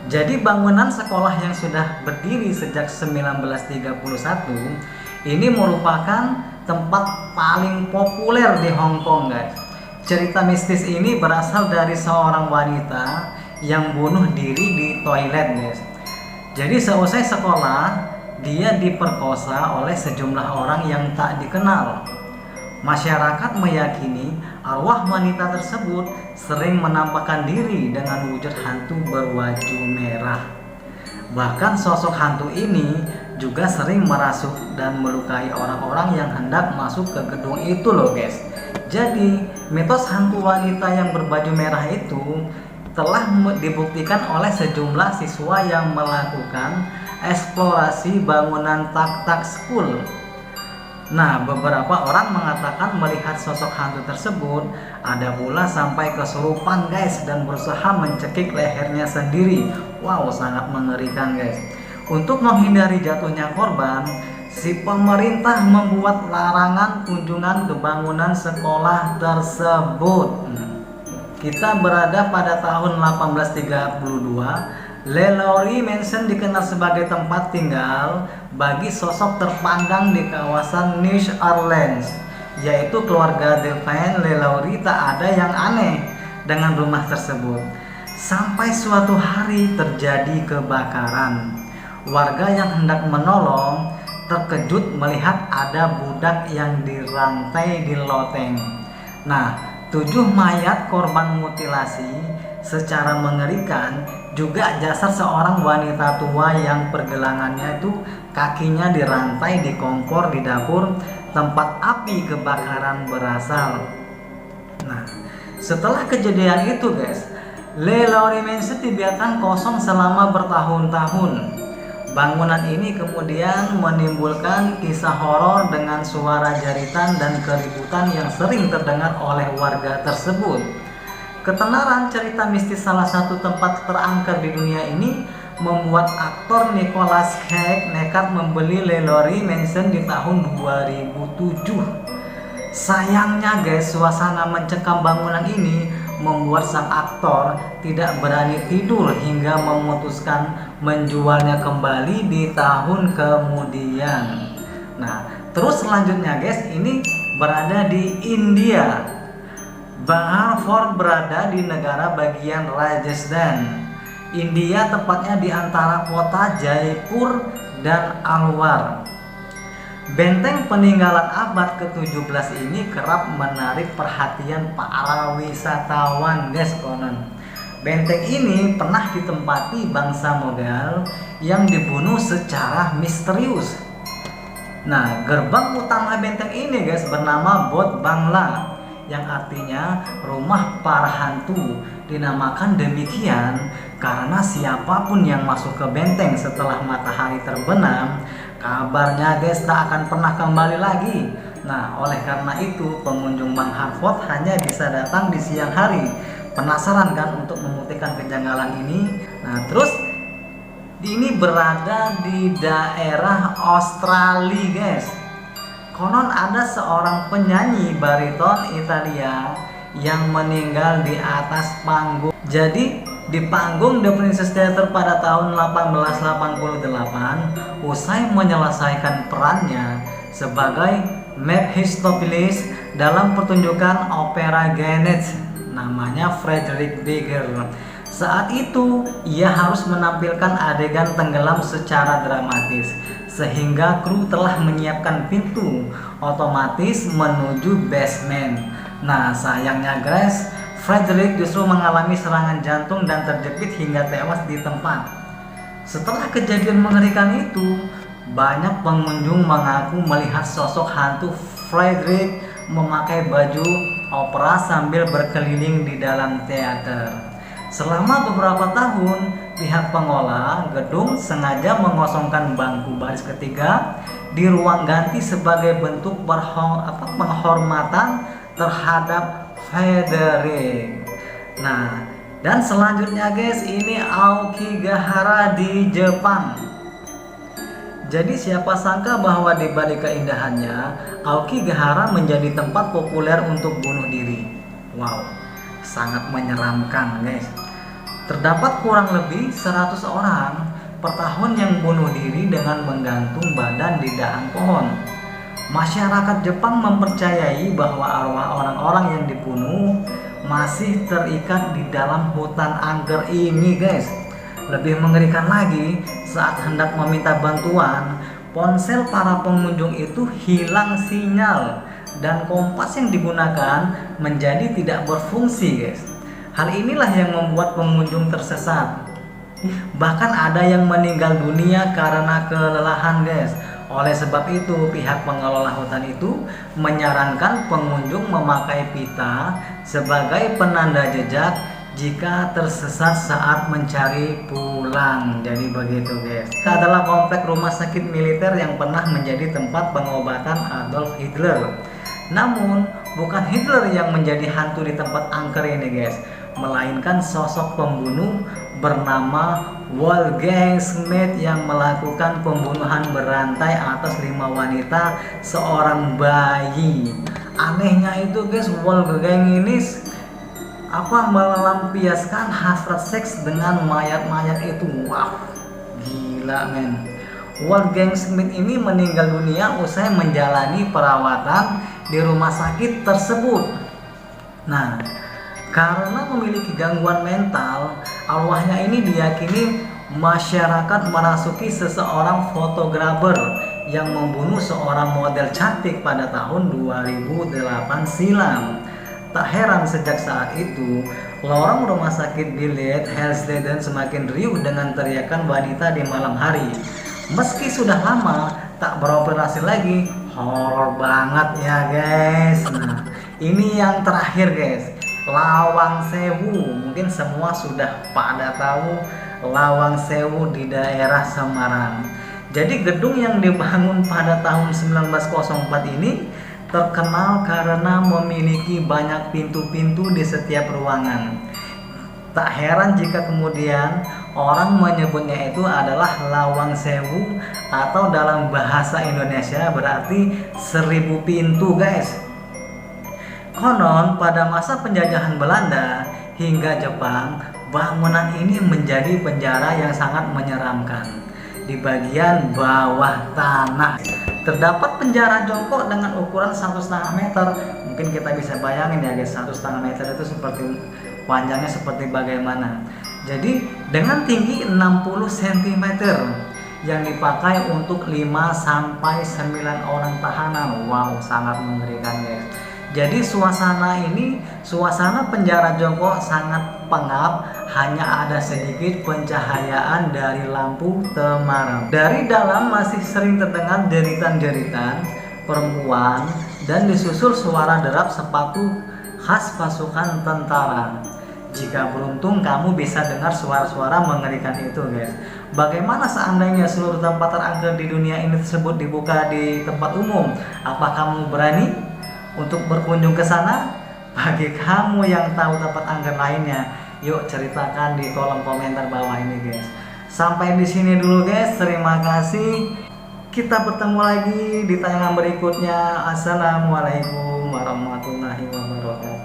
Jadi bangunan sekolah yang sudah berdiri sejak 1931 ini merupakan tempat paling populer di Hong Kong, guys. Cerita mistis ini berasal dari seorang wanita yang bunuh diri di toilet, guys. Jadi seusai sekolah, dia diperkosa oleh sejumlah orang yang tak dikenal. Masyarakat meyakini arwah wanita tersebut sering menampakkan diri dengan wujud hantu berwajah merah. Bahkan sosok hantu ini juga sering merasuk dan melukai orang-orang yang hendak masuk ke gedung itu loh, guys. Jadi mitos hantu wanita yang berbaju merah itu telah dibuktikan oleh sejumlah siswa yang melakukan eksplorasi bangunan Tak-Tak School. Nah, beberapa orang mengatakan melihat sosok hantu tersebut. Ada pula sampai kesurupan, guys, dan berusaha mencekik lehernya sendiri. Wow, sangat mengerikan, guys. Untuk menghindari jatuhnya korban, si pemerintah membuat larangan kunjungan ke bangunan sekolah tersebut. Kita berada pada tahun 1832. Le Lowry Mansion dikenal sebagai tempat tinggal bagi sosok terpandang di kawasan New Orleans, yaitu keluarga Delphine Le Lowry. Tak ada yang aneh dengan rumah tersebut sampai suatu hari terjadi kebakaran. Warga yang hendak menolong terkejut melihat ada budak yang dirantai di loteng. Nah, 7 mayat korban mutilasi secara mengerikan, juga jasad seorang wanita tua yang pergelangannya itu kakinya dirantai di kompor di dapur tempat api kebakaran berasal. Nah, setelah kejadian itu, guys, Le Lowry Mansion dibiarkan kosong selama bertahun-tahun. Bangunan ini kemudian menimbulkan kisah horor dengan suara jeritan dan keributan yang sering terdengar oleh warga tersebut. Ketenaran cerita mistis salah satu tempat terangker di dunia ini membuat aktor Nicolas Cage nekat membeli Le Lowry Mansion di tahun 2007. Sayangnya, guys, suasana mencekam bangunan ini membuat sang aktor tidak berani tidur hingga memutuskan menjualnya kembali di tahun kemudian. Nah, terus selanjutnya, guys, ini berada di India. Bang Fort berada di negara bagian Rajasthan, India, tepatnya di antara kota Jaipur dan Alwar. Benteng peninggalan abad ke-17 ini kerap menarik perhatian para wisatawan, guys, konon. Benteng ini pernah ditempati bangsa Mughal yang dibunuh secara misterius. Nah, gerbang utama benteng ini, guys, bernama Bot Bangla, yang artinya rumah para hantu. Dinamakan demikian karena siapapun yang masuk ke benteng setelah matahari terbenam, kabarnya, guys, tak akan pernah kembali lagi. Nah, oleh karena itu pengunjung Bang Harford hanya bisa datang di siang hari. Penasaran kan untuk membuktikan kejanggalan ini? Nah, terus ini berada di daerah Australia, guys. Konon ada seorang penyanyi bariton Italia yang meninggal di atas panggung. Jadi di panggung The Princess Theatre pada tahun 1888, usai menyelesaikan perannya sebagai Mephistopheles dalam pertunjukan opera Genet namanya Frederick Beger. Saat itu ia harus menampilkan adegan tenggelam secara dramatis, sehingga kru telah menyiapkan pintu otomatis menuju basement. Nah, sayangnya, guys, Frederick justru mengalami serangan jantung dan terjepit hingga tewas di tempat. Setelah kejadian mengerikan itu, banyak pengunjung mengaku melihat sosok hantu Frederick memakai baju opera sambil berkeliling di dalam teater. Selama beberapa tahun, pihak pengelola gedung sengaja mengosongkan bangku baris ketiga di ruang ganti sebagai bentuk penghormatan terhadap Frederick. Nah, dan selanjutnya, guys, ini Aokigahara di Jepang. Jadi siapa sangka bahwa di balik keindahannya, Aokigahara menjadi tempat populer untuk bunuh diri. Wow, sangat menyeramkan, guys. Terdapat kurang lebih 100 orang per tahun yang bunuh diri dengan menggantung badan di dahan pohon. Masyarakat Jepang mempercayai bahwa arwah orang-orang yang dibunuh masih terikat di dalam hutan angker ini, guys. Lebih mengerikan lagi, saat hendak meminta bantuan, ponsel para pengunjung itu hilang sinyal dan kompas yang digunakan menjadi tidak berfungsi, guys. Hal inilah yang membuat pengunjung tersesat. Bahkan ada yang meninggal dunia karena kelelahan, guys. Oleh sebab itu, pihak pengelola hutan itu menyarankan pengunjung memakai pita sebagai penanda jejak jika tersesat saat mencari pulang. Jadi begitu, guys. Ini adalah komplek rumah sakit militer yang pernah menjadi tempat pengobatan Adolf Hitler. Namun, bukan Hitler yang menjadi hantu di tempat angker ini, guys, melainkan sosok pembunuh bernama Wolfgang Schmidt yang melakukan pembunuhan berantai atas 5 wanita seorang bayi. Anehnya itu, guys, Wolfgang ini melampiaskan hasrat seks dengan mayat-mayat itu. Wow, gila, men. Wolfgang Schmidt ini meninggal dunia usai menjalani perawatan di rumah sakit tersebut. Nah, karena memiliki gangguan mental, arwahnya ini diyakini masyarakat merasuki seseorang fotografer yang membunuh seorang model cantik pada tahun 2008 silam. Tak heran sejak saat itu, lorong rumah sakit di Leeds, Helsleden semakin riuh dengan teriakan wanita di malam hari. Meski sudah lama tak beroperasi lagi, horor banget ya, guys. Nah, ini yang terakhir, guys. Lawang Sewu, mungkin semua sudah pada tahu Lawang Sewu di daerah Semarang. Jadi gedung yang dibangun pada tahun 1904 ini terkenal karena memiliki banyak pintu-pintu di setiap ruangan. Tak heran jika kemudian orang menyebutnya itu adalah Lawang Sewu, atau dalam bahasa Indonesia berarti 1000 pintu, guys. Konon pada masa penjajahan Belanda hingga Jepang, bangunan ini menjadi penjara yang sangat menyeramkan. Di bagian bawah tanah terdapat penjara jongkok dengan ukuran 1,5 meter. Mungkin kita bisa bayangin ya, guys, 1,5 meter itu seperti panjangnya seperti bagaimana. Jadi dengan tinggi 60 cm yang dipakai untuk 5-9 orang tahanan. Wow, sangat mengerikan, guys. Jadi suasana penjara jongkok sangat pengap, hanya ada sedikit pencahayaan dari lampu temaram. Dari dalam masih sering terdengar jeritan-jeritan perempuan dan disusul suara derap sepatu khas pasukan tentara. Jika beruntung kamu bisa dengar suara-suara mengerikan itu, guys. Bagaimana seandainya seluruh tempat terangker di dunia ini tersebut dibuka di tempat umum? Apa kamu berani untuk berkunjung ke sana? Bagi kamu yang tahu tempat angker lainnya, yuk ceritakan di kolom komentar bawah ini, guys. Sampai di sini dulu, guys. Terima kasih. Kita bertemu lagi di tayangan berikutnya. Assalamualaikum warahmatullahi wabarakatuh.